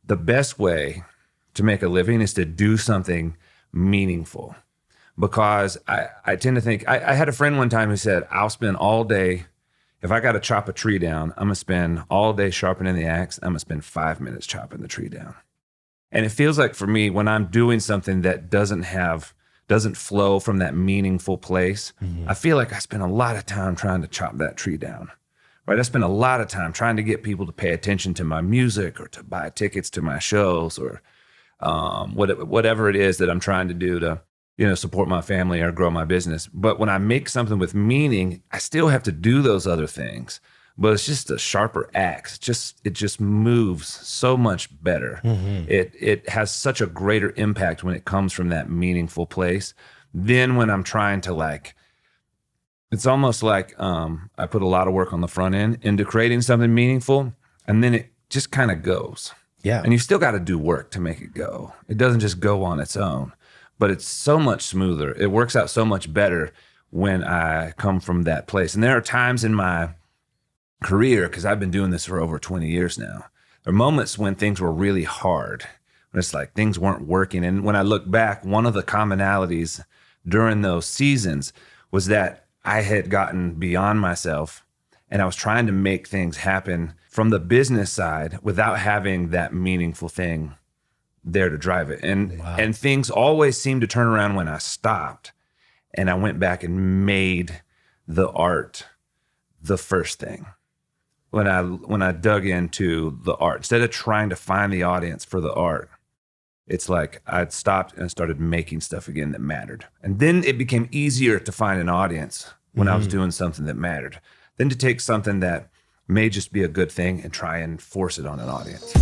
the best way to make a living is to do something meaningful. Because I tend to think, I had a friend one time who said, I'll spend all day, if I got to chop a tree down, I'm going to spend all day sharpening the axe. I'm going to spend 5 minutes chopping the tree down. And it feels like for me, when I'm doing something that doesn't flow from that meaningful place, I feel like I spend a lot of time trying to chop that tree down. Right? I spend a lot of time trying to get people to pay attention to my music or to buy tickets to my shows or whatever it is that I'm trying to do to, support my family or grow my business. But when I make something with meaning, I still have to do those other things, but it's just a sharper axe. It just moves so much better. It has such a greater impact when it comes from that meaningful place. Then when I'm trying to it's almost like I put a lot of work on the front end into creating something meaningful, and then it just kind of goes. Yeah. And you still got to do work to make it go. It doesn't just go on its own, but it's so much smoother. It works out so much better when I come from that place. And there are times in my career, because I've been doing this for over 20 years now, there are moments when things were really hard, when it's like things weren't working. And when I look back, one of the commonalities during those seasons was that I had gotten beyond myself and I was trying to make things happen from the business side without having that meaningful thing there to drive it. And things always seemed to turn around when I stopped and I went back and made the art the first thing. When I dug into the art, instead of trying to find the audience for the art, it's like I'd stopped and started making stuff again that mattered. And then it became easier to find an audience when I was doing something that mattered than to take something that may just be a good thing and try and force it on an audience.